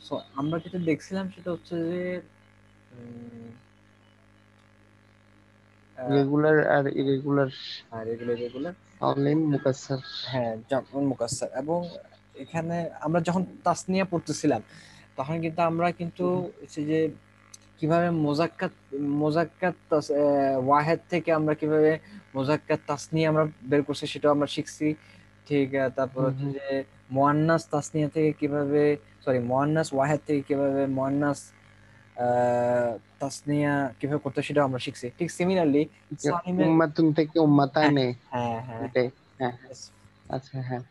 So আমরা যেটা দেখছিলাম সেটা হচ্ছে যে রেগুলার আর ইরেগুলার রেগুলার রেগুলার সালিম মুকাসসার। হ্যাঁ জামউন মুকাসসার। এবং এখানে আমরা যখন তাসনিয়া পড়তেছিলাম তখন কিন্তু আমরা কিন্তু হচ্ছে যে কিভাবে মোজাক্কাত ওয়াহেদ থেকে আমরা কিভাবে মোজাক্কাত তাসনিয়া আমরা বের করছি সেটাও আমরা শিখছি। ঠিক তারপর হচ্ছে যে মুয়ান্নাস তাসনিয়া থেকে কিভাবে, সরি মুয়ান্নাস ওয়াহেদ থেকে কিভাবে মুয়ান্নাস আহ তাসনিয়া কিভাবে করতে সেটাও আমরা শিখছি। ঠিক সিমিলারলি সালিমের, উম্মাতুন থেকে হ্যাঁ উম্মাতানে, হ্যাঁ হ্যাঁ এটাই। হ্যাঁ হ্যাঁ, yes। আচ্ছা হ্যাঁ।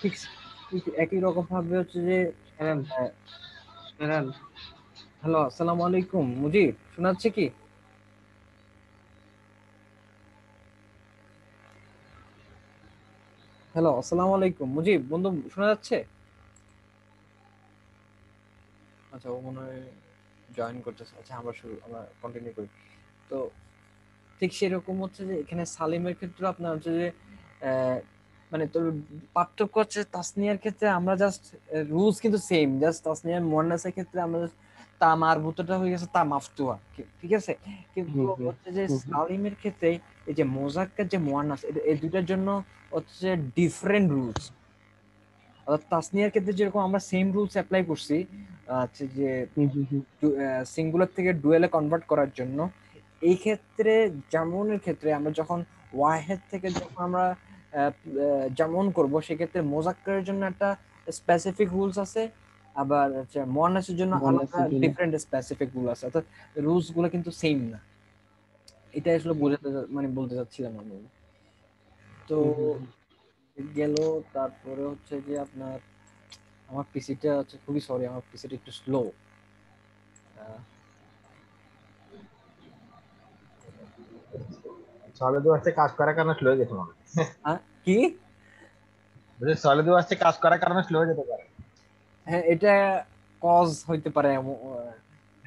ঠিক ঠিক একই রকম ভাবে হচ্ছে যে এরান, এরান। হ্যালো আসসালামু আলাইকুম মুজিব, শোনা যাচ্ছে কি? হ্যালো আসসালামু আলাইকুম মুজিব বন্ধু, শোনা যাচ্ছে? আচ্ছা ও মনে হয় জয়েন করতেছে। আচ্ছা আমরা কন্টিনিউ করি। তো ঠিক সেরকম হচ্ছে যে এখানে সালিমের ক্ষেত্রে আপনার হচ্ছে যে আহ, মানে তোর পার্থক্য হচ্ছে তাসনিয়ার ক্ষেত্রে আমরা জাস্ট রুলস কিন্তু সেম, জাস্ট তাসনিয়ার মুয়ান্নাসের ক্ষেত্রে আমরা just তা মারবুতটা হয়ে গেছে তা মাফতুয়া, ঠিক আছে। কিন্তু হুম হুম হচ্ছে যে হুম হুম। সালিমের ক্ষেত্রে এই যে মোজাক্কার যে মুয়ান্নাস এই দুইটার জন্য হচ্ছে ডিফারেন্ট রুলস। অর্থাৎ তাসনিয়ার ক্ষেত্রে যেরকম আমরা সেম রুলস অ্যাপ্লাই করছি হচ্ছে যে হুম হুম হুম। সিঙ্গুলার থেকে ডুয়েলে কনভার্ট করার জন্য, এই ক্ষেত্রে জামুনের ক্ষেত্রে আমরা যখন ওয়াহেদ থেকে যখন আমরা জামুন করব সেক্ষেত্রে মোজাক্কারের জন্য একটা স্পেসিফিক রুলস আছে, আবার হচ্ছে মুয়ান্নাসের জন্য আলাদা মুয়ান্নাসের জন্য। ডিফারেন্ট স্পেসিফিক রুল আছে। অর্থাৎ রুলস গুলো কিন্তু সেম না। এটা আসলে বোঝাতে মানে বলতে চাচ্ছিলাম আমি। তো হুম হুম হুম। গেল। তারপরে হচ্ছে যে আপনার আমার পিসিটা হচ্ছে, খুবই সরি আমার পিসিটা একটু স্লো। সলিড ওয়ার্কসে কাজ করার কারণে স্লো হয়ে গেছে মনে হয়। কি? বুঝলি, সলিড ওয়ার্কসে কাজ করার কারণে স্লো হয়ে যেতে পারে। হ্যাঁ এটা কজ হইতে পারে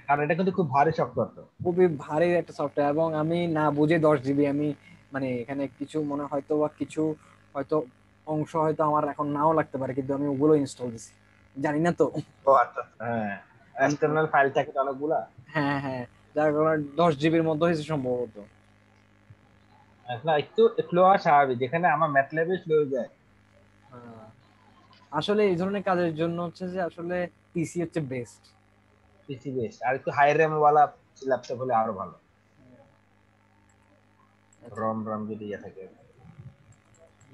কারণ এটা কিন্তু খুব ভারী সফটওয়্যার তো। খুবই ভারী একটা সফটওয়্যার এবং আমি না বুঝে 10 জিবি আমি মানে এখানে কিছু মনে হয়তো বা কিছু হয়তো অংশ হয়তো আমার এখন নাও লাগতে পারে, কিন্তু আমি ওগুলো ইনস্টল দিছি জানি না তো। ও আচ্ছা আচ্ছা, হ্যাঁ। আমি এক্সটার্নাল ফাইল থাকে তো অনেকগুলা। হ্যাঁ হ্যাঁ, যার কারণে 10 জিবির মধ্যে হয়েছে সম্ভবত। না, একটু স্লো হওয়া স্বাভাবিক, যেখানে আমার ম্যাথল্যাবে স্লো হয়ে যায়। আহ, আসলে এই ধরনের কাজের জন্য হচ্ছে যে আসলে পিসি হচ্ছে বেস্ট। পিসি বেশ, আর একটু হাই র্যাম ওয়ালা ল্যাপটপ হলে আরো ভালো। আচ্ছা রম রম যদি ইয়ে থাকে।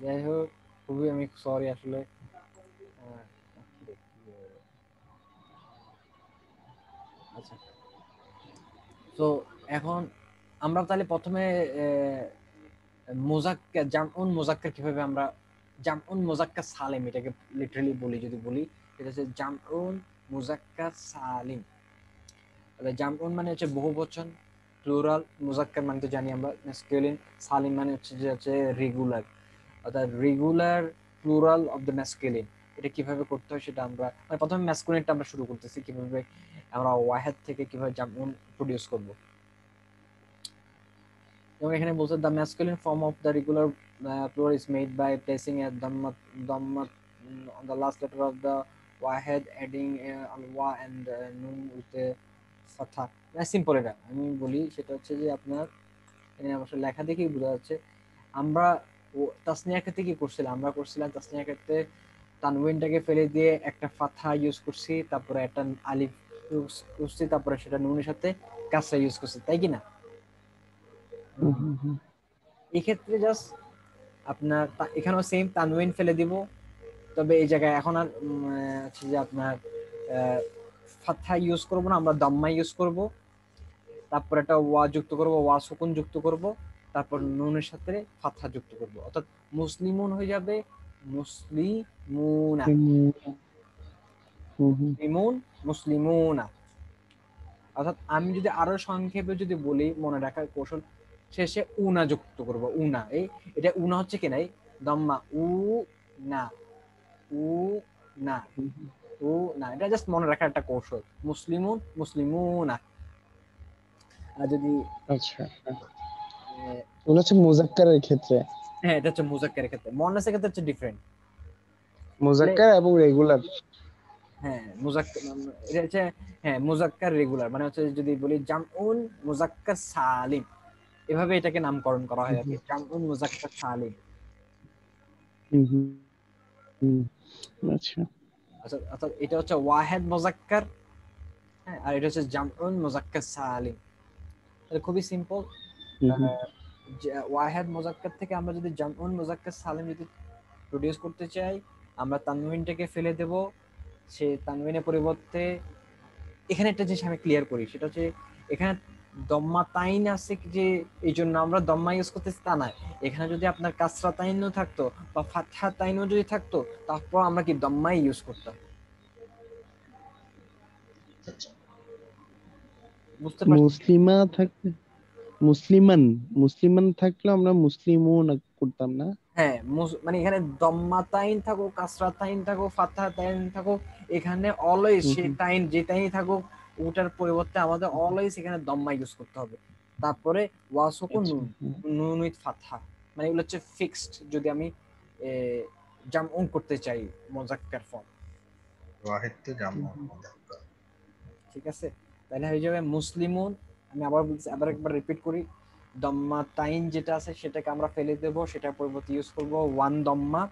যাই হোক, খুবই আমি সরি আসলে। আহ, আচ্ছা, তো এখন আমরা তাহলে প্রথমে মোজাক্কার জামউন মোজাক্কার কিভাবে আমরা জামউন মোজাক্কার সালিম এটাকে লিটারালি বলি, যদি বলি এটা হচ্ছে জামউন মোজাক্কার সালিম। তাহলে জামউন মানে হচ্ছে বহুবচন, প্লুরাল, মোজাক্কার মানে তো জানি আমরা ম্যাসকুলিন, সালিম মানে হচ্ছে যে হচ্ছে রেগুলার, অর্থাৎ regular plural of the masculine. এটা কিভাবে করতে হয় সেটা আমরা মানে প্রথমে ম্যাসকুলিনটা আমরা শুরু করতেছি, কিভাবে আমরা ওয়াহেদ থেকে কিভাবে জামউন প্রডিউস করব। এবং এখানে বলছে the masculine form of the regular plural is made by placing a dhamma on the last letter of the wahed, adding al wa and nun with a fatha। Simple, এটা আমি বলি সেটা হচ্ছে যে আপনার এখানে অবশ্য লেখা দেখেই বোঝা যাচ্ছে। আমরা তাসনিয়া ক্ষেত্রে কি করছিলাম, আমরা করছিলাম তাসনিয়া ক্ষেত্রে তানউইনটাকে ফেলে দিয়ে একটা ফাথা ইউজ করছি, তারপরে একটা আলিফ ইউজ করছি, তারপরে সেটা নুনের সাথে কাসরা ইউজ করছি, তাই কি না? হুম হুম হুম। এই ক্ষেত্রে জাস্ট আপনার এখানেও সেম তানউইন ফেলে দিব, তবে এই জায়গায় এখন আর হচ্ছে যে আপনার ফাথা ইউজ করব না, আমরা দাম্মা ইউজ করব। তারপর একটা ওয়া যুক্ত করব, ওয়া সুকুন যুক্ত করব, তারপর নুনের সাথে ফাথা যুক্ত করব, অর্থাৎ মুসলিমুন হয়ে যাবে মুসলিমুনা, হুম হুম। মুসলিমুন মুসলিমুনা। অর্থাৎ আমি যদি আরো সংক্ষেপে যদি বলি মনে রাখার কৌশল, শেষে উনা যুক্ত করব, উনা। এটা উনা হচ্ছে কি নাই, দম্মা উ না, উ না, উ না, এটা জাস্ট মনে রাখার একটা কৌশল। মুসলিমুন মুসলিমুনা। আর যদি আচ্ছা, ওগুলো হচ্ছে মুজাক্কারের ক্ষেত্রে। হ্যাঁ, এটা হচ্ছে মুজাক্কারের ক্ষেত্রে, মুয়ান্নাসের ক্ষেত্রে হচ্ছে ডিফারেন্ট। মুজাক্কার এবং রেগুলার। হ্যাঁ মুজাক্কার, এটা হচ্ছে হ্যাঁ মুজাক্কার রেগুলার, মানে হচ্ছে যদি বলি জামউন মুজাক্কার সালিম, এভাবে এটাকে নামকরণ করা হয় আর কি, জামউন মুজাক্কার সালিম। হুম হুম হুম। আচ্ছা। আচ্ছা আচ্ছা, এটা হচ্ছে ওয়াহেদ মুজাক্কার, হ্যাঁ, আর এটা হচ্ছে জামউন মুজাক্কার সালিম। এটা খুবই সিম্পল। হুম হুম। ওয়াহেদ মুজাক্কার থেকে আমরা যদি জামউন মুজাক্কার সালিম যদি প্রডিউস করতে চাই, আমরা তানউইনটাকে ফেলে দেব, সে তানউইনের পরিবর্তে এখানে একটা জিনিস আমি ক্লিয়ার করি, সেটা হচ্ছে এখানে দম্মা তাইন আছে যে এই জন্য আমরা দম্মা ইউজ করতেছি তা নয়। এখানে যদি আপনার কাসরা তাইনও থাকতো বা ফাতহা তাইনও যদি থাকতো, তারপর আমরা কি দম্মাই ইউজ করতাম। আচ্ছা বুঝতে পারছি? মুসলিমা থাকলে মুসলিমান, মুসলিমান থাকলে আমরা মুসলিমুন করতাম না। হ্যাঁ, মানে এখানে দম্মা তাইন থাকুক, কাসরা তাইন থাকুক, ফাতহা তাইন থাকুক, এখানে অলওয়েজ হুম সে হুম। তাইন যে তাইনই থাকুক, ওটার পরিবর্তে আমাদের অলওয়েজ এখানে দম্মা ইউজ করতে হবে। তারপরে ওয়াসুকুন আচ্ছা। নুন, নুন উইথ ফাতহা, মানে এগুলো হচ্ছে ফিক্সড যদি আমি জামউন করতে চাই মুজাক্কার ফর্ম। ওয়াহিদ তো হুম জামু হুম। মুজাক্কার। ঠিক আছে, তাহলে হয়ে যাবে মুসলিমুন। আমি আবার বলছি, আবার একবার রিপিট করি, দম্মা তাইন যেটা আছে সেটাকে আমরা ফেলে দেব, সেটার পরিবর্তে ইউজ করব ওয়ান দম্মা।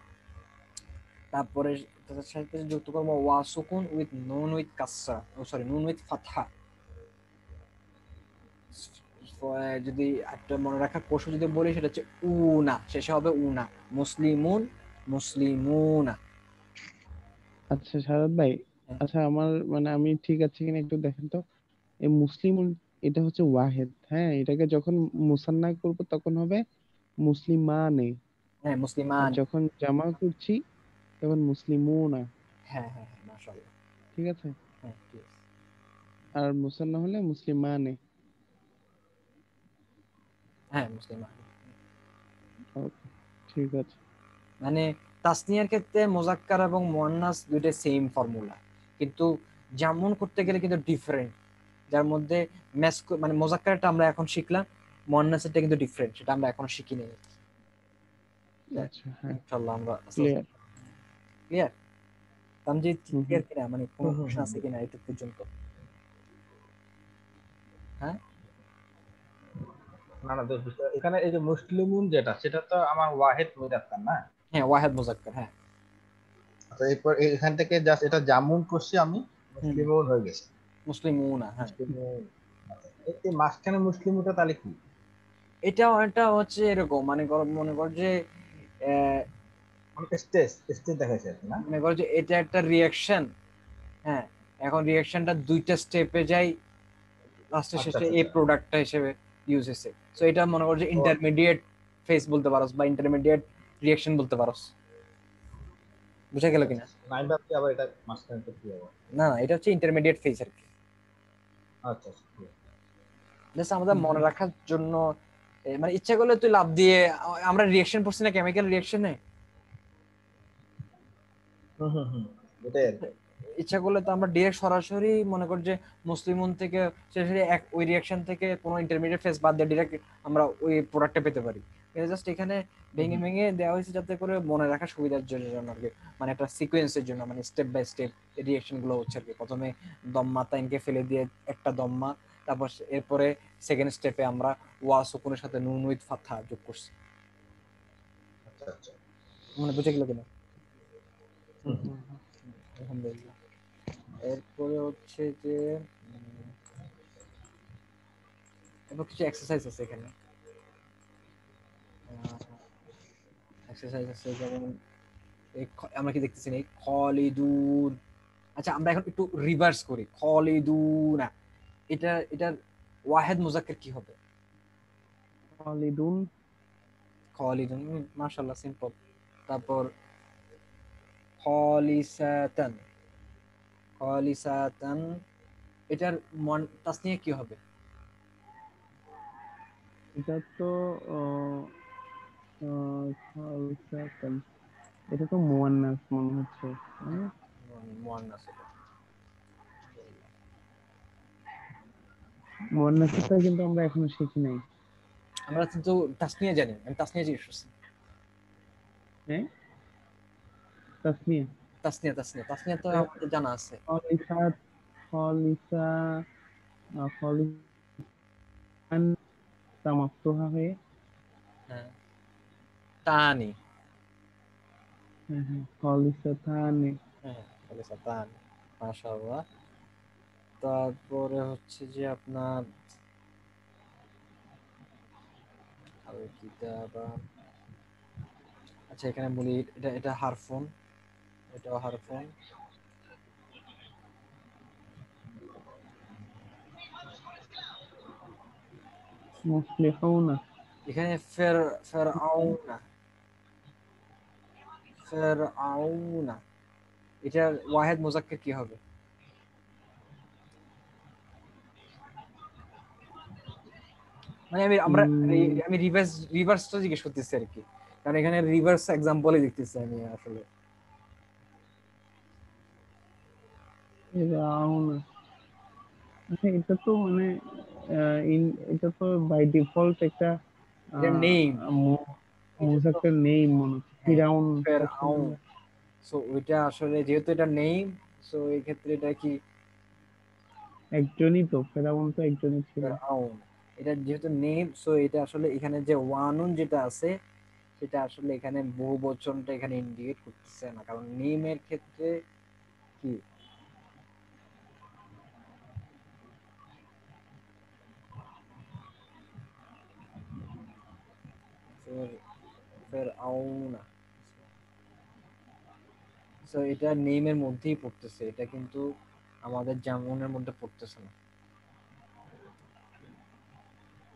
তারপরে তার সাথে যুক্ত করবো ওয়া সুকুন উইথ নুন উইথ কাসরা, ও সরি নুন উইথ ফাতহা। যদি একটা মনে রাখার কৌশল যদি বলি, সেটা হচ্ছে উনা, শেষে হবে উনা, মুসলিমুন মুসলিমুনা। আচ্ছা শাহাদ ভাই, হ্যাঁ আচ্ছা আমার মানে আমি ঠিক আছে কিনা একটু দেখেন তো। এই মুসলিম, এটা হচ্ছে ওয়াহেদ, হ্যাঁ, এটাকে যখন মুসান্না করব তখন হবে মুসলিমানে, হ্যাঁ আর মুসলিমান। যখন জামা করছি তখন মুসলিমুনা। হ্যাঁ হ্যাঁ হ্যাঁ, মাশাআল্লাহ। ঠিক আছে। হ্যাঁ ঠিক আছে। আর মুসান্না হলে মুসলিমানে। হ্যাঁ মুসলিমান। ওকে, ঠিক আছে। মানে তাসনিয়ার ক্ষেত্রে মুজাক্কার এবং মুয়ান্নাস দুইটা সেম ফর্মুলা, কিন্তু জামুন করতে গেলে কিন্তু ডিফারেন্ট, যার মধ্যে মানে মুজাক্কারটা আমরা এখন শিখলাম, মুয়ান্নাসেরটা কিন্তু ডিফারেন্ট, সেটা আমরা এখনো শিখিনি। আচ্ছা, হ্যাঁ, ইনশাআল্লাহ আমরা আস্তে আস্তে ক্লিয়ার। ক্লিয়ার। তামজিদ হুম হুম ক্লিয়ার কিনা, মানে কোনো হুম হুম কোশ্চেন হুম। আছে কিনা এটা পর্যন্ত? হ্যাঁ না না, এখানে এই যে মুসলিমুন যেটা, সেটা তো আমার ওয়াহিদ মুজাক্কার না। হ্যাঁ ওয়াহেদ মুজাক্কার, হ্যাঁ। আচ্ছা, এরপর এখান থেকে জাস্ট এটা জামুন করছি আমি, হুম, মুসলিমুন হয়ে গেছে। মুসলিমুনা, হ্যাঁ। মুসলিমুন। আচ্ছা, এই মাঝখানে মুসলিমুনটা তাহলে কি? এটা এটা হচ্ছে এরকম, মনে কর যে আহ, স্টেজ স্টেজ দেখাচ্ছে আর কি না? মনে কর যে এটা একটা রিয়াকশন, হ্যাঁ, এখন রিয়াকশনটা দুইটা স্টেপে যাই, লাস্টের আচ্ছা শেষে আচ্ছা এই আচ্ছা। প্রোডাক্টটা হিসেবে ইউজ হয়েছে। সো এটা মনে কর যে ও ইন্টারমিডিয়েট ফেজ বলতে পারোস, বা ইন্টারমিডিয়েট রিয়াকশন বলতে পারোস। বুঝা গেল আচ্ছা কিনা? আচ্ছা, নাই ভাবছি আবার এটা মাঝখানে তো কি হবে। না না, এটা হচ্ছে ইন্টারমিডিয়েট ফেজ আর কি। আচ্ছা আচ্ছা, ঠিক আছে। জাস্ট আমাদের হুম মনে হুম। রাখার জন্য, মানে ইচ্ছা করলে তুই লাভ দিয়ে, আমরা রিয়াকশন পড়ছি না, কেমিক্যাল রিয়াকশনে, হুম হুম হুম, এটাই আর কি। ইচ্ছা করলে তো আমরা ডিরেক্ট সরাসরি মনে কর যে মুসলিমুন থেকে সরাসরি ওই রিয়াকশন থেকে কোনো ইন্টারমিডিয়েট ফেজ বাদ দিয়ে ডিরেক্ট আমরা ওই প্রোডাক্টটা পেতে পারি। কিন্তু জাস্ট এখানে হুম ভেঙে হুম। ভেঙে দেওয়া হয়েছে যাতে করে মনে রাখার সুবিধার জন্য আর কি, মানে একটা সিকোয়েন্সের জন্য, মানে স্টেপ বাই স্টেপ রিয়াকশন গুলো হচ্ছে আর কি। প্রথমে দম্মা তাইনকে ফেলে দিয়ে একটা দম্মা, তারপর এরপরে সেকেন্ড স্টেপে আমরা ওয়া সুকুনের সাথে নুন উইথ ফাতহা যোগ করছি। আচ্ছা আচ্ছা। মানে বুঝে গেল কিনা? হুম হুম হুম। আলহামদুলিল্লাহ। এরপরে হচ্ছে যে এরপর কিছু এক্সারসাইজ আছে এখানে। এক্সারসাইজ আছে যেমন আমরা কি দেখতেছি না, খলিদুন। আচ্ছা আমরা এখন একটু রিভার্স করি, খলিদুনা, এটার ওয়াহেদ মুজাক্কার কি হবে? খালিদুন। খলিদুন, মাশাআল্লাহ সিম্পল। তারপর খলিসাতান, খলিসাতান, এটার তাসনিয়া কি হবে? এটা তো খালসাতান, এটা তো মুয়ান্নাস মনে হচ্ছে, তাই না? মুয়ান্নাস এটা। মুয়ান্নাসটা কিন্তু আমরা এখনো শিখি নাই। আমরা কিন্তু তাসনিয়া জানি, আমি তাসনিয়া জিজ্ঞেস করছি। হ্যাঁ, তাসনিয়া। তাসনিয়া তাসনিয়া তাসনিয়া তো আমাদের জানা আছে। খলিসাত, খলিসা, খলিসান তা মাফতুহা হয়ে। হ্যাঁ, তানি। হ্যাঁ হ্যাঁ, খলিসাতানে। হ্যাঁ, খলিসা তানি, মাশাআল্লাহ। তারপরে হচ্ছে যে আপনার আল কিতাবা, আচ্ছা এখানে বলি এটা এটা হারফুন, এটাও হারফুন। মুফলিহুনা। এখানে ফেরআউনা, ফেরআউনা, এটার ওয়াহেদ মুজাক্কার কি হবে? মানে আমি রিভার্সটা জিজ্ঞেস করতেছি আর কি, কারণ এখানে রিভার্স এক্সাম্পলই দেখতেছি আমি আসলে। ফিরআউনা। আচ্ছা, এটা তো মানে এটা তো বাই ডিফল্ট একটা এটা নেম, এটা তো মুজাক্কার নেই মনে হচ্ছে, হ্যাঁ ফিরাউন। ফেরআউন। সো ওইটা আসলে যেহেতু এটা নেম, সো এই ক্ষেত্রে এটা কি একজনই তো, ফেরাউন তো একজনই ছিল। ফেরআউন। এটা যেহেতু নেম, সো এটা আসলে এখানে যে ওয়ানুন যেটা আছে সেটা আসলে এখানে বহু বচনটা এখানে ইন্ডিকেট করতেছে না, কারণ নেমের ক্ষেত্রে কি ফেরআউনা, সো এটা নেমের মধ্যেই পড়তেছে, এটা কিন্তু আমাদের জামুনের মধ্যে পড়তেছে না।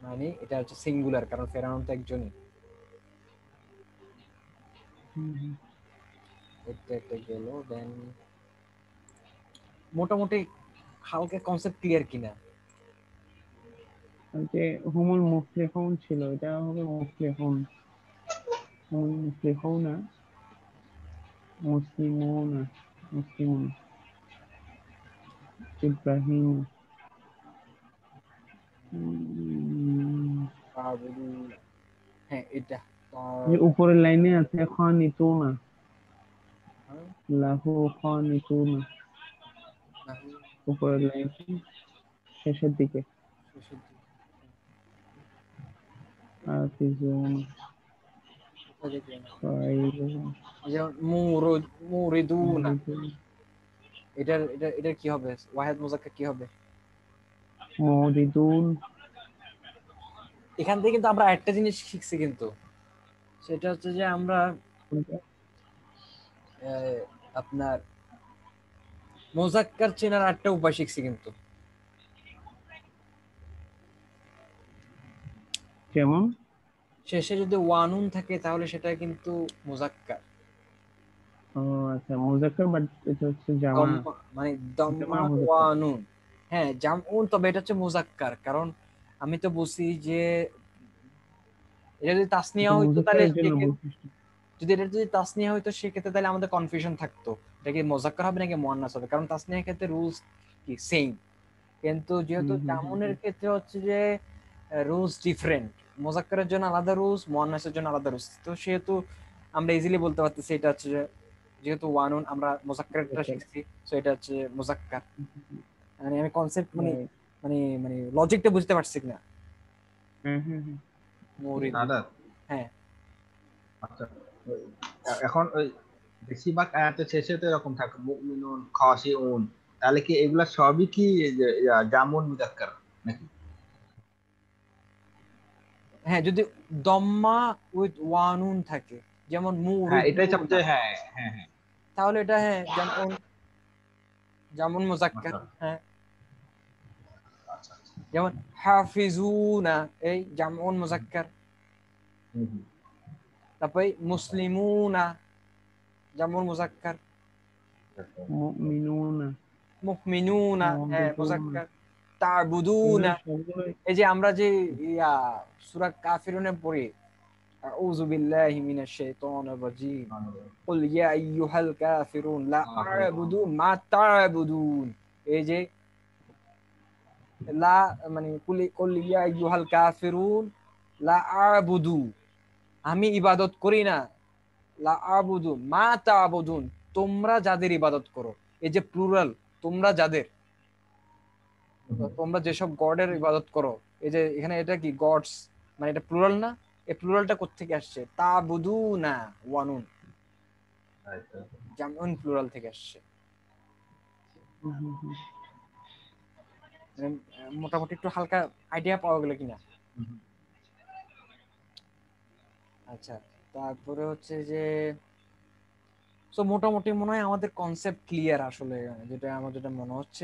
মানে এটা হচ্ছে সিঙ্গুলার, কারণ ফেরাউন তো একজনই। হুম, হুম। এটা একটা গেল। দেন মোটামুটি হালকা কনসেপ্ট ক্লিয়ার কিনা? আর যে হুমুল মুফলিহুন ছিল, এটা হবে মুফলিহুন। হুমুল মুফলিহুনা, মুসলিমুনা, মুসলিমুন, ইব্রাহিম। হ্যাঁ এটা যে উপরের লাইনে আছে খানিতুনা, হ্যাঁ, লাহু খানিতুনা, নাহু উপরের লাইন শেষের দিকে। শেষের দিকে। হাফিজুন, কোথায় দেখলেন? ফাইলুন, যেমন মুরিদুনা, মুরিদুন, এটার কি হবে? ওয়াহেদ মুজাক্কার কি হবে? মুরিদুন। এখান থেকে কিন্তু আমরা একটা জিনিস শিখছি কিন্তু, সেটা হচ্ছে যে আমরা আহ, আপনার মুজাক্কার চেনার একটা উপায় শিখছি কিন্তু। যেমন শেষে যদি ওয়ানুন থাকে তাহলে সেটা কিন্তু মুজাক্কার। ও আচ্ছা, মুজাক্কার, বাট এটা হচ্ছে জামা। দম্মা মানে জামা দম্মা মুজাক্কার। ওয়ানুন। হ্যাঁ জামউন, তবে এটা হচ্ছে মুজাক্কার, কারণ আমি তো বলছি যে এটা যদি তাসনিয়া এটা হইতো তাহলে মুজাক্কারের জন্য বৈশিষ্ট্য। যদি তাসনিয়া হইতো সেক্ষেত্রে তাহলে আমাদের কনফিউশন থাকতো এটা কি মুজাক্কার হবে নাকি মুয়ান্নাস হবে, কারণ তাসনিয়ার ক্ষেত্রে রুলস কি সেম, কিন্তু যেহেতু হুম হুম হুম জামুনের হুম। ক্ষেত্রে হচ্ছে যে রুলস ডিফারেন্ট, মুজাক্কারের জন্য আলাদা রুলস, মুয়ান্নাসের জন্য আলাদা রুলস, তো সেহেতু আমরা ইজিলি বলতে পারতেছি এটা হচ্ছে যে যেহেতু ওয়ানুন আমরা মুজাক্কারটা মুজাক্কার। শিখছি, সো এটা হচ্ছে মুজাক্কার। মানে আমি কনসেপ্ট মানে রাইট। মানে মানে লজিকটা বুঝতে পারছি না। হ্যাঁ হ্যাঁ হ্যাঁ। মুরিদু, সাদাত। হ্যাঁ আচ্ছা, এখন ওই বেশিরভাগ আয়াতের শেষে তো এরকম থাকে মুমিনুন, খাশিউন, তাহলে কি এগুলা সবই কি জামুন মুজাক্কার নাকি? হ্যাঁ, যদি দম্মা উইথ ওয়ানুন থাকে, যেমন হ্যাঁ, এটাই মুরিদুনা, সবচেয়ে, হ্যাঁ হ্যাঁ হ্যাঁ। তাহলে এটা হ্যাঁ যেমন যেমন মুজাক্কার। আচ্ছা হ্যাঁ, আচ্ছা আচ্ছা। যেমন হাফিজুনা, এই জামউন মুজাক্কার। হুম, হুম। তারপরে মুসলিমুনা, জামউন মুজাক্কার। মুমিনুনা, মুমিনুনা, হ্যাঁ মুমিনুনা, মুজাক্কার। এগুলো তা'বুদুনা, সবগুলোই। এই যে আমরা যে ইয়া সূরা কাফিরুনে পড়ি, আউযু বিল্লাহি মিনাশ শাইতানির রাজীম কুল ইয়া আইয়ুহাল কাফিরুন লা আ'বুদু মা তা'বুদুন। এই যে লা মানে কুল ইয়া আইয়ুহাল কাফিরুন লা আ'বুদু, আমি ইবাদত করি না, লা আ'বুদু মা তা'বুদুন, তোমরা যাদের ইবাদত করো। এই যে প্লুরাল, তোমরা যাদের, তোমরা যেসব গডের ইবাদত করো, এই যে এখানে এটা কি গডস, মানে এটা প্লুরাল না? এই প্লুরালটা কোত্থেকে আসছে? তা'বুদুনা ওয়ানুন, জামউন প্লুরাল থেকে আসছে। মানে মোটামুটি একটু হালকা আইডিয়া পাওয়া গেল কিনা? আচ্ছা, তারপরে হচ্ছে যে সো মোটামুটি মনে হয় আমাদের কনসেপ্ট ক্লিয়ার আসলে, যেটা আমার যেটা মনে হচ্ছে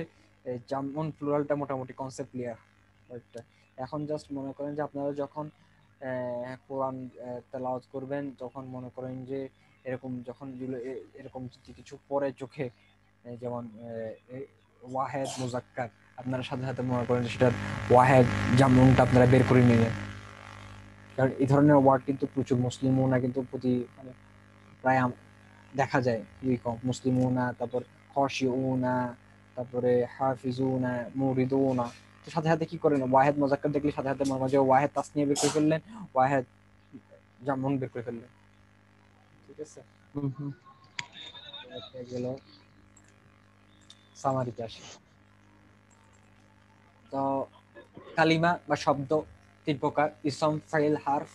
এই জামউন প্লুরালটা মোটামুটি কনসেপ্ট ক্লিয়ার। এখন জাস্ট মনে করেন যে আপনারা যখন কোরআন তেলাওয়াত করবেন, তখন মনে করেন যে এরকম যখন এরকম কিছু পরে চোখে, যেমন ওয়াহেদ মুজাক্কার, আপনারা সাথে সাথে মনে করেন যে সেটা ওয়াহেদ জামউনটা আপনারা বের করে নিলেন। কারণ এই ধরনের ওয়ার্ড কিন্তু প্রচুর মুসলিমুনা কিন্তু প্রতি মানে প্রায় দেখা যায় খুবই কম। মুসলিমুনা, তারপর খশিউনা, তারপরে হাফিজুনা, মুরিদুনা। তো সাথে সাথে কি করেন, ওয়াহেদ মুজাক্কার দেখলে সাথে সাথে মনে করেন যে ওয়াহেদ তাসনিয়া বের করে ফেললেন, ওয়াহেদ জামউন বের করে ফেললেন। ঠিক আছে, এটা গেল সামারিতে আসি। তো কালিমা বা শব্দ তিন প্রকার: ইসম, ফাইল, হারফ।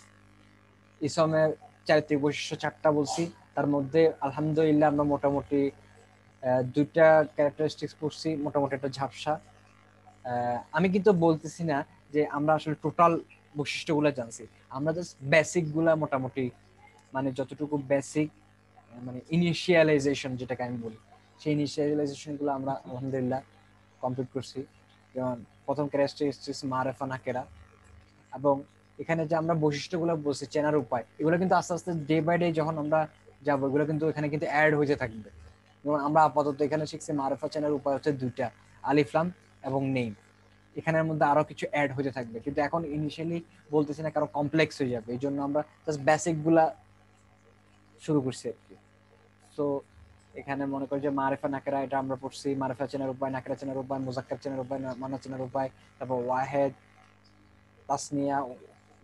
ইসমের চারিত্রিক বৈশিষ্ট্য 4টা বলছি, তার মধ্যে আলহামদুলিল্লাহ আমরা মোটামুটি 2টা ক্যারেক্টারিস্টিক্স পড়ছি, মোটামুটি একটা ঝাপসা। আমি কিন্তু বলতেছি না যে আমরা আসলে টোটাল বৈশিষ্ট্যগুলো জানছি, আমরা জাস্ট বেসিক গুলা মোটামুটি, মানে যতটুকু বেসিক মানে ইনিশিয়ালাইজেশন যেটাকে আমি বলি, সেই ইনিশিয়ালাইজেশন গুলো আমরা আলহামদুলিল্লাহ কমপ্লিট করছি। যেমন প্রথম ক্যারেক্টারিস্টিক্স মারেফা নাকেরা, এবং এখানে যে আমরা বৈশিষ্ট্যগুলো বলছি চেনার উপায়, এগুলো কিন্তু আস্তে আস্তে ডে বাই ডে যখন আমরা যাবো, এগুলো কিন্তু এখানে কিন্তু অ্যাড হয়ে থাকবে। যেমন আমরা আপাতত এখানে শিখছি মারেফা চেনার উপায় হচ্ছে 2টা, আলিফলাম এবং নেম। এখানের মধ্যে আরো কিছু অ্যাড হতে থাকবে, কিন্তু এখন ইনিশিয়ালি বলতেছি না, কারণ কমপ্লেক্স হয়ে যাবে, এই জন্য আমরা জাস্ট বেসিক গুলা শুরু করছি আর কি। তো এখানে মনে করি যে মারেফা নাকেরা, এটা আমরা পড়ছি, মারেফা চেনার উপায়, নাকেরা চেনার উপায়, মুজাক্কার চেনার উপায়, মানা চেনার উপায়। তারপর ওয়াহেদ, তাসনিয়া,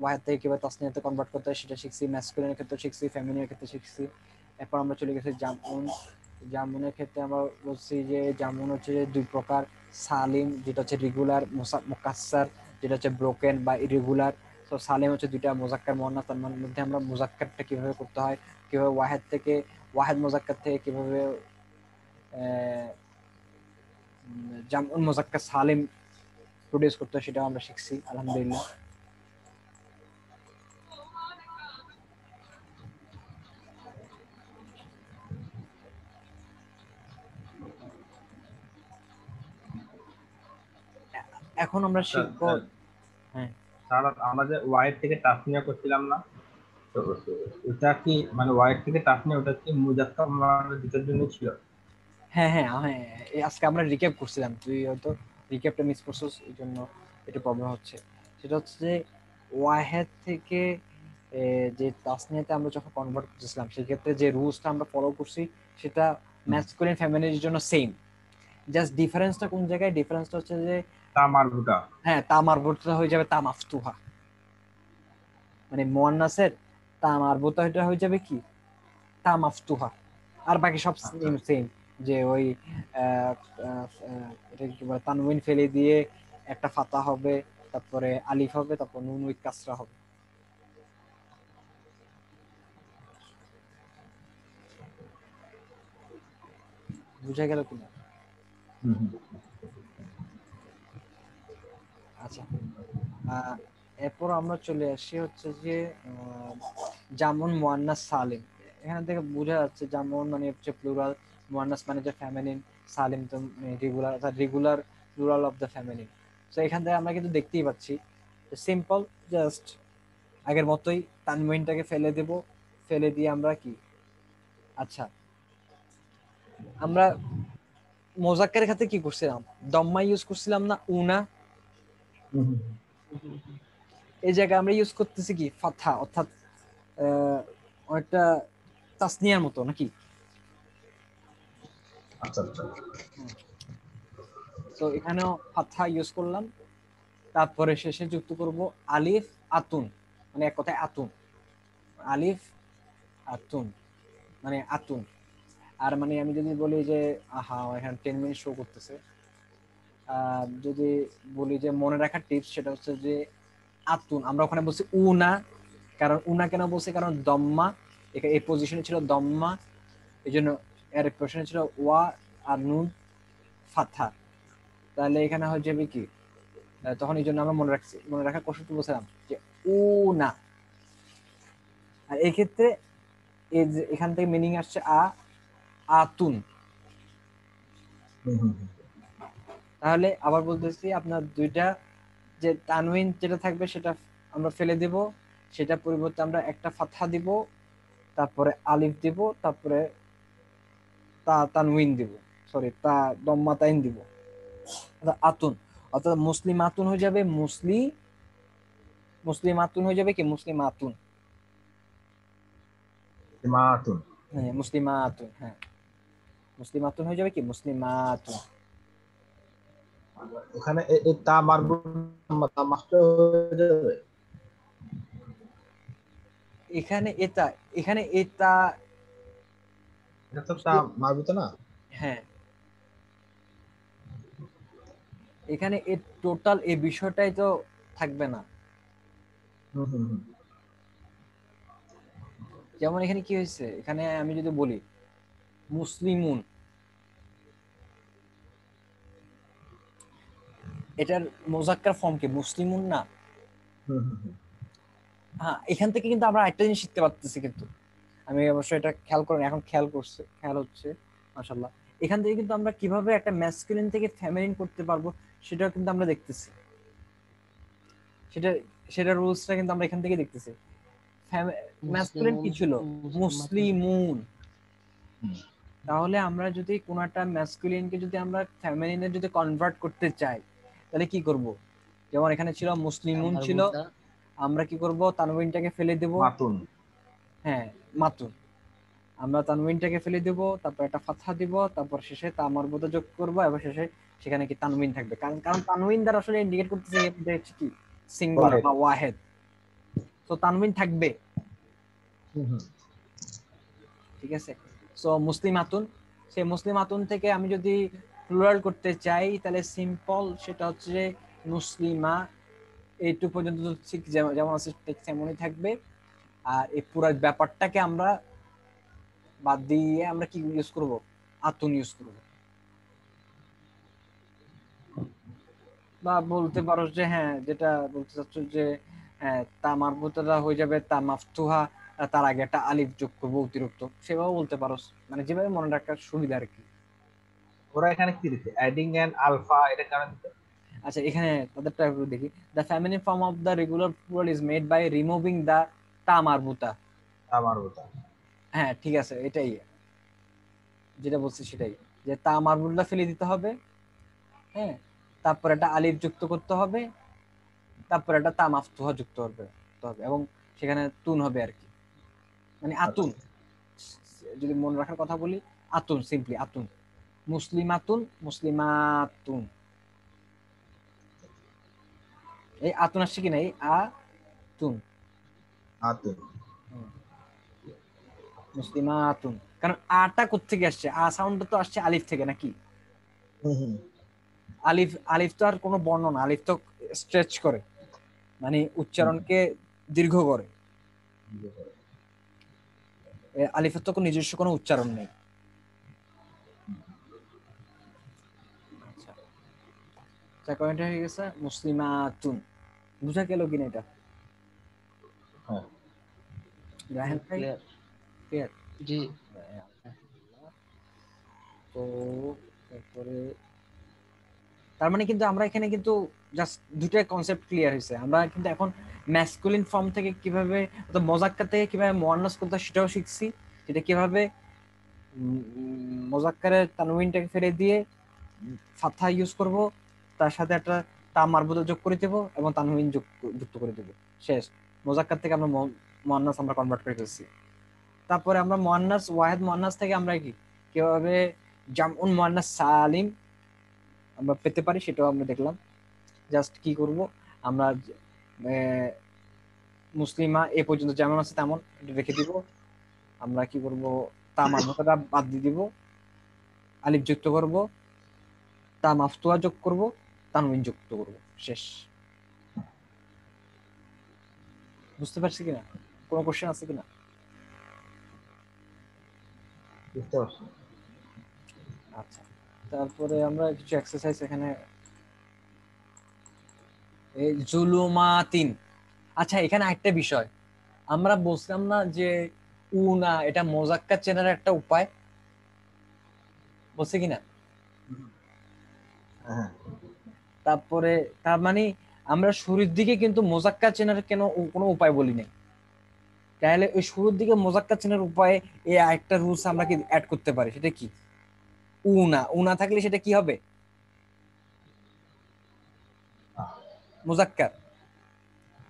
ওয়াহেদ থেকে কিভাবে তাসনিয়াতে কনভার্ট করতে হয় সেটা শিখছি, ম্যাসকুলিনের ক্ষেত্রে শিখছি, ফেমিনিনের ক্ষেত্রে শিখছি। এরপর আমরা চলে গেছি জামউন। জামুনের ক্ষেত্রে আমরা বলছি যে জামুন হচ্ছে যে 2 প্রকার: সালিম যেটা হচ্ছে রেগুলার, মুকাসসার যেটা হচ্ছে ব্রোকেন বা ইরেগুলার। তো সালিম হচ্ছে 2টা, মুজাক্কার মুয়ান্নাস। তার মধ্যে আমরা মুজাক্কারটা কিভাবে করতে হয়, কিভাবে ওয়াহেদ মুজাক্কার থেকে কিভাবে জামউন মুজাক্কার সালিম প্রডিউস করতে হয় সেটাও আমরা শিখছি আলহামদুলিল্লাহ। এখন আমরা শিখবো। হ্যাঁ স্যার, আমরা যে ওয়াইড থেকে তাসনিয়া করছিলাম না, তো ওটা কি মানে ওয়াইড থেকে তাসনিয়া, ওটা কি মুজাক্কার মানে দুটোর জন্য ছিল? হ্যাঁ হ্যাঁ হ্যাঁ, আজকে আমরা রিক্যাপ করছিলাম, তুই হয়তো রিক্যাপটা মিস করছিস, এই জন্য এটা প্রবলেম হচ্ছে। সেটা হচ্ছে যে ওয়াহেদ থেকে যে তাসনিয়াতে আমরা যখন কনভার্ট করতেছিলাম, সেক্ষেত্রে যে রুলসটা আমরা ফলো করছি সেটা ম্যাসকুলিন ফেমিনিনের জন্য সেম। জাস্ট ডিফারেন্সটা কোন জায়গায়? ডিফারেন্সটা হচ্ছে যে তা মারবুটা। হ্যাঁ, তা মারবুতা হয়ে যাবে তা মাফতুহা, মানে মুয়ান্নাসের তা মারবুতা এটা হয়ে যাবে কি তা মাফতুহা। আর বাকি সব সেম সেম, যে ওই এটা কি বলে, তানউইন ফেলে দিয়ে একটা ফাতা হবে, তারপরে আলিফ হবে, তারপর নুন উইথ কাসরা হবে। বুঝা গেল কিনা? আচ্ছা, এরপর আমরা চলে আসি হচ্ছে যে জামুন মুয়ান্নাস সালিম। এখান থেকে বোঝা যাচ্ছে জামুন মানে হচ্ছে প্লুরাল, মুয়ান্নাস মানে যে ফ্যামিলিন, সালিম তো রেগুলার, অর্থাৎ regular plural of the family. তো এখান থেকে আমরা কিন্তু দেখতেই পাচ্ছি সিম্পল, জাস্ট আগের মতোই তানউইনটাকে ফেলে দেব, ফেলে দিয়ে আমরা কি, আচ্ছা আমরা মোজাক্কারের ক্ষেত্রে কি করছিলাম, দম্মা ইউজ করছিলাম না, উনা। এই জায়গায় আমরা ইউজ করতেছি কি ফাথা, অর্থাৎ অনেকটা তাসনিয়ার মতো নাকি? আচ্ছা আচ্ছা। তো এখানেও ফাতহা ইউজ করলাম, তারপরে শেষে যুক্ত করব আলিফ আতুন, মানে এক কথায় আতুন, আলিফ আতুন মানে আতুন। আর মানে আমি যদি বলি যে আহা এখানে 10 মিনিট শো করতেছে, যদি বলি যে মনে রাখার টিপস, সেটা হচ্ছে যে আতুন আমরা ওখানে বলছি উনা, কারণ উনা কেন বলছি, কারণ দম্মা এই পজিশনে ছিল দম্মা, এই জন্য এর পজিশনে ছিল ওয়া আর নুন ফাথা। তাহলে এখানে হয়ে যাবে কি, তখন এই জন্য আমরা মনে রাখার কৌশলটি বলছিলাম যে উনা। আর এই ক্ষেত্রে এই যে এখান থেকে মিনিং আসছে আতুন। তাহলে আবার বলতেছি, আপনার দুইটা যে তানউইন যেটা থাকবে সেটা আমরা ফেলে দেব, সেটা পরিবর্তে আমরা একটা ফাতহা দিব, তারপরে আলিফ দিব, তারপরে তানউইন দিব, সরি দম্মা তাইন দিব, আতুন। অর্থাৎ মুসলিম আতুন হয়ে যাবে মুসলিম আতুন হয়ে যাবে কি মুসলিম আতুন। মাতুন। হ্যাঁ মুসলিমাতুন, হ্যাঁ মুসলিমাতুন হয়ে যাবে কি মুসলিমাতুন। এখানে এই তা মারবুত তা মাস্টার হয়ে যাবে। এখানে এটা এটা তো তা মারবুত না। হ্যাঁ এখানে টোটাল এই বিষয়টাই তো থাকবে না। যেমন এখানে কি হয়েছে, এখানে আমি যদি বলি মুসলিমুন, এটার মোজাক্কার ফর্ম কি মুসলিমুন না? হ্যাঁ এখান থেকে কিন্তু আমরা একটা জিনিস শিখতে পারতেছি, কিন্তু আমি অবশ্যই এটা খেয়াল করেন, এখন খেয়াল হচ্ছে মাশাআল্লাহ। এখান থেকে কিন্তু আমরা কিভাবে একটা ম্যাসকুলিন থেকে ফেমিনিন করতে পারবো সেটাও কিন্তু আমরা দেখতেছি, সেটা সেটা রুলসটা কিন্তু আমরা এখান থেকে দেখতেছি। ম্যাসকুলিন কি ছিল? মুসলিমুন। তাহলে আমরা যদি কোন একটা ম্যাসকুলিনকে যদি আমরা ফেমিনিনে যদি কনভার্ট করতে চাই, তাহলে কি করব? যেমন এখানে ছিল মুসলিমুন ছিল, আমরা কি করব তানউইনটাকে ফেলে দেব। মাতুন। হ্যাঁ মাতুন, আমরা তানউইনটাকে ফেলে দেব, তারপর একটা ফাতহা দিব, তারপর শেষে তা মারবুতা যোগ করব, এবং শেষে সেখানে কি তানউইন থাকবে, কারণ তানউইন দ্বারা আসলে ইন্ডিকেট করতেছে যে কি সিঙ্গুলার বা ওয়াহেদ, তো তানউইন থাকবে। ঠিক আছে, সো মুসলিমাতুন, সেই মুসলিমাতুন থেকে আমি যদি প্লুরাল করতে চাই তাহলে সিম্পল, সেটা হচ্ছে মুসলিমা, এইটুকু পর্যন্ত ঠিক যেমন আছে ঠিক তেমনই থাকবে। আর এই পুরো ব্যাপারটাকে আমরা বাদ দিয়ে আমরা কি ইউজ করব? আতুন ইউজ করব। বা বলতে পারো যে হ্যাঁ যেটা বলতে চাচ্ছ যে তা মারবুতাটা হয়ে যাবে তা মাফতুহা, তার আগে একটা আলিফ যোগ করবো অতিরিক্ত, সেভাবে বলতে পারো, মানে যেভাবে মনে রাখার সুবিধা আর কি। ওরা এখানে কি দিচ্ছে অ্যাডিং এন্ড আলফা, এটা কেন দিচ্ছে? আচ্ছা এখানে তাদেরটা একটু দেখি। The feminine form of the regular plural is made by removing the তা মারবুতা। আমার ওটা হ্যাঁ ঠিক আছে, এটাই যেটা বলছি সেটাই, যে তা মারবুতা ফেলে দিতে হবে, হ্যাঁ তারপর একটা আলিফ যুক্ত করতে হবে, তারপর একটা তা মাফতুহা যুক্ত হবে এবং সেখানে তুন হবে আর কি, মানে আতুন। যদি মনে রাখার কথা বলি, আতুন, সিম্পলি আতুন, মুসলিমাতুন মুসলিমাতুন। এই আতুন আসছে কিনা, এই আতুন আতুন মুসলিমাতুন, কারণ আটা কোত্থেকে আসছে, সাউন্ডটা তো আসছে আলিফ থেকে নাকি? আলিফ তো আর কোনো বর্ণ না, আলিফ তো স্ট্রেচ করে, মানে উচ্চারণকে দীর্ঘ করে। আলিফের তো নিজস্ব কোনো উচ্চারণ নেই। আচ্ছা কয়টা হয়ে গেছে? মুসলিমাতুন বুঝা গেল কিনা এটা? রাহেন ভাই ক্লিয়ার? জি। তো তারপরে তার মানে কিন্তু আমরা এখানে কিন্তু জাস্ট দুটো কনসেপ্ট ক্লিয়ার হয়েছে। আমরা কিন্তু এখন ম্যাসকুলিন ফর্ম থেকে কিভাবে, অর্থাৎ মোজাক্কার থেকে কিভাবে মুয়ান্নাস করতে হয় সেটাও শিখছি, যেটা কিভাবে মোজাক্কারের তানউইনটাকে ফেলে দিয়ে ফাতহা ইউজ করব, তার সাথে একটা তা মারবুতা যোগ করে দেব এবং তানউইন যুক্ত করে দেব, শেষ। মোজাক্কার থেকে আমরা মুয়ান্নাস আমরা কনভার্ট করে ফেলছি। তারপরে আমরা মুয়ান্নাস ওয়াহিদ মুয়ান্নাস থেকে আমরা কি কিভাবে জামউন মুয়ান্নাস সালিম আমরা পেতে পারি সেটাও আমরা দেখলাম। জাস্ট কি করব আমরা মুসলিমা এ পর্যন্ত যেমন আছে তেমন রেখে দিব। আমরা কি করব তা মারফুতাটা বাদ দিয়ে দিব, আলিফ যুক্ত করব, তা মাফতুহা যোগ করব, তানউইন যুক্ত করব, শেষ। বুঝতে পারছি কিনা? কোনো কোশ্চেন আছে কিনা? বুঝতে পারছি। আচ্ছা, তারপরে আমরা কিছু এক্সারসাইজ এখানে এই জুলুমাতিন। আচ্ছা, এখানে একটা বিষয় আমরা বলছিলাম না যে উনা এটা মোজাক্কার চেনার একটা উপায়, বলছে কিনা? হ্যাঁ তারপরে তার মানে আমরা শুরুর দিকে কিন্তু মোজাক্কার চেনার কেন কোনো উপায় বলি নাই, তাহলে ওই শুরুর দিকে মোজাক্কার চেনার উপায়ে এই একটা রুলস আমরা কি অ্যাড করতে পারি, সেটা কি? উনা উনা থাকলে সেটা কি হবে? মোজাক্কার,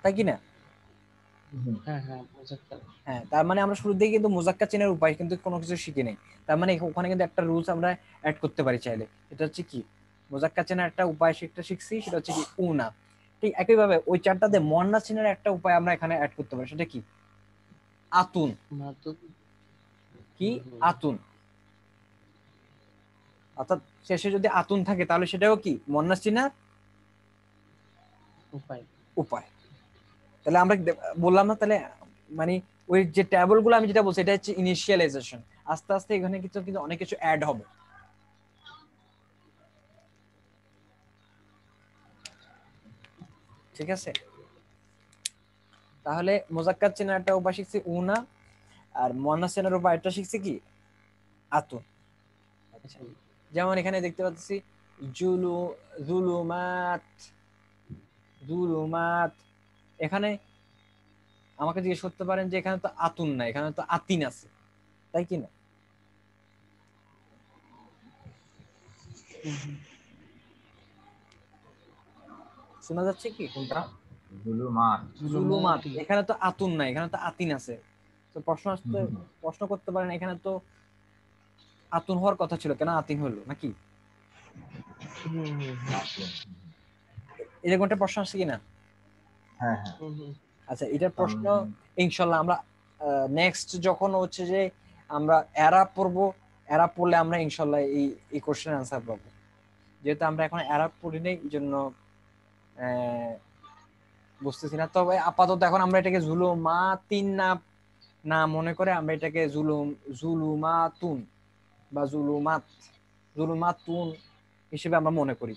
তাই কি না? হ্যাঁ হ্যাঁ মুজাক্কার। হ্যাঁ, তার মানে আমরা শুরুর দিকে কিন্তু মোজাক্কার চেনার উপায় কিন্তু কোনো কিছু শিখি নাই। তার মানে ওখানে কিন্তু একটা রুলস আমরা অ্যাড করতে পারি চাইলে, এটা হচ্ছে কি মোজাক্কার চেনার একটা উপায় শিখছি, সেটা হচ্ছে কি উনা। ঠিক একইভাবে ওই চারটাতে মুয়ান্নাস চেনার একটা উপায় আমরা এখানে অ্যাড করতে পারি, সেটা কি? আতুন। মাতুন। কি? আতুন। অর্থাৎ শেষে যদি আতুন থাকে তাহলে সেটাও কি মুয়ান্নাস চেনার উপায়। উপায়। তাহলে আমরা বললাম না, তাহলে মানে ওই যে ট্যাবল গুলো আমি যেটা বলছি এটা হচ্ছে ইনিশিয়ালাইজেশন, আস্তে আস্তে এখানে কিছু কিন্তু অনেক কিছু অ্যাড হবে। ঠিক আছে, তাহলে মোজাক্কার চেনার একটা উপায় শিখছি উনা, আর মুয়ান্নাস চেনার উপায় একটা শিখছি কি আতুন। আচ্ছা, যেমন এখানে দেখতে পাচ্ছি জুলু জুলুমাত জুলুমাত, এখানে আমাকে জিজ্ঞেস করতে পারেন যে এখানে তো আতুন না, এখানে তো আতিন আছে, তাই কি না? শোনা যাচ্ছে কি? কোনটা? জুলুমাত। জুলুমাত, জুলুমাতি। এখানে তো আতুন নাই, এখানে তো আতিন আছে। তো প্রশ্ন করতে পারেন এখানে তো আতুন হওয়ার কথা ছিল, কেন আতিন হলো নাকি? এরকম একটা প্রশ্ন আসছে কিনা? হ্যাঁ হ্যাঁ। আচ্ছা, এটার প্রশ্ন ইনশাল্লাহ আমরা নেক্সট যখন হচ্ছে যে আমরা এরাব পড়বো, এরাব পড়লে আমরা ইনশাল্লাহ এই কোশ্চেন আনসার পাবো। যেহেতু আমরা এখন এরাব পড়ি নেই, এই জন্য বুঝতেছি না। তবে আপাতত এখন আমরা এটাকে জুলুমাতিন না না মনে করে আমরা এটাকে জুলুমাতুন বা জুলুমাতুন হিসেবে আমরা মনে করি।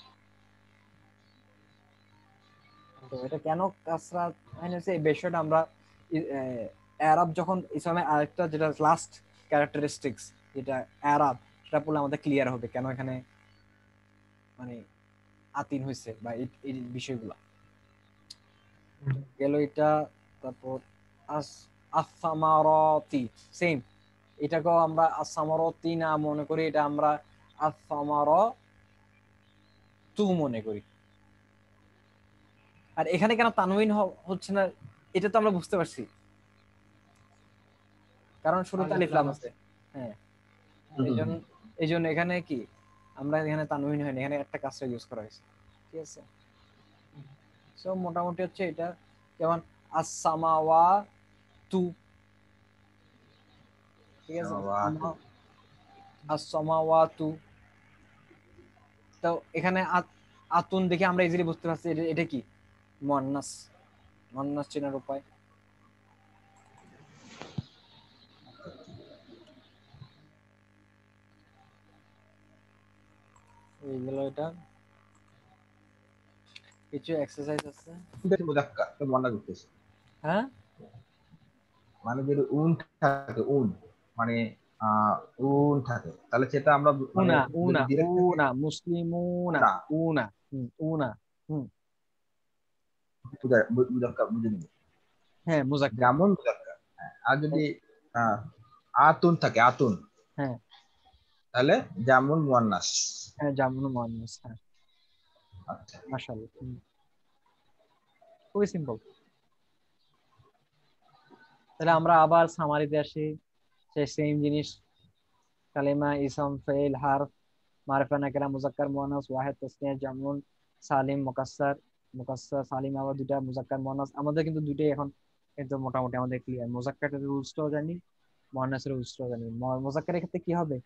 তো এটা কেন কাসরা হয়েছে এই বিষয়টা আমরা আরব যখন ইসলামের আরেকটা যেটা লাস্ট ক্যারেক্টারিস্টিক্স যেটা আরব, সেটা পড়লে আমাদের ক্লিয়ার হবে কেন এখানে মানে আতিন হয়েছে বা এই বিষয়গুলো গেল এটা। তারপর আসামারতি সেম, এটাকেও আমরা আসামারতি না মনে করি, এটা আমরা আসামার তু মনে করি। আর এখানে কেন তানউইন হচ্ছে না এটা তো আমরা বুঝতে পারছি, কারণ শুরুতে আলিফ লাম আছে। হ্যাঁ, এই জন্য এখানে কি আমরা এখানে তানউইন হয়নি, এখানে একটা কাসরা ইউজ করা হয়েছে। ঠিক আছে, সো মোটামুটি হচ্ছে এটা। যেমন আস-সামাওয়া তু, ঠিক আছে, আস-সামাওয়াতু। তো এখানে আতুন দেখে আমরা ইজিলি বুঝতে পারছি এটা কি মুয়ান্নাস, মুয়ান্নাস চেনার উপায়। এইগুলো এটা কিছু এক্সারসাইজ আছে। মুজাক্কার তো মনে করতেছি, হ্যাঁ, মানে যদি উন থাকে, উন মানে আহ উন থাকে, তাহলে সেটা আমরা মানে উনা যদি উনা ডিরেক্ট থাকে উনা মুসলিমুনা উনা, উনা উনা মুজাক্কার বুঝে নিব, হ্যাঁ মুজাক্কার। যেমন মুজাক্কার। হ্যাঁ, আর যদি আহ আতুন থাকে, আতুন, হ্যাঁ তাহলে যেমন মুয়ান্নাস। হ্যাঁ জামুন মুয়ান্নাস, হ্যাঁ আচ্ছা। মাশাআল্লাহ, খুবই সিম্পল। তাহলে আমরা আবার সামারিতে আসি, সেই সেম জিনিস। কালিমা, ইসম, ফেইল, হারফ, মারিফা, নাকিরা, মুজাক্কার, মুয়ান্নাস, ওয়াহিদ, তাসনিয়া, জামুন, সালিম, মুকাসসার। মুকাসসার সালিম আবার দুইটা, মুজাক্কার মুয়ান্নাস আমাদের কিন্তু দুইটাই এখন কিন্তু মোটামুটি আমাদের ক্লিয়ার। মুজাক্কারের রুলসটাও জানি, মুয়ান্নাসের রুলসটাও জানি। মুজাক্কারের ক্ষেত্রে কি হবে,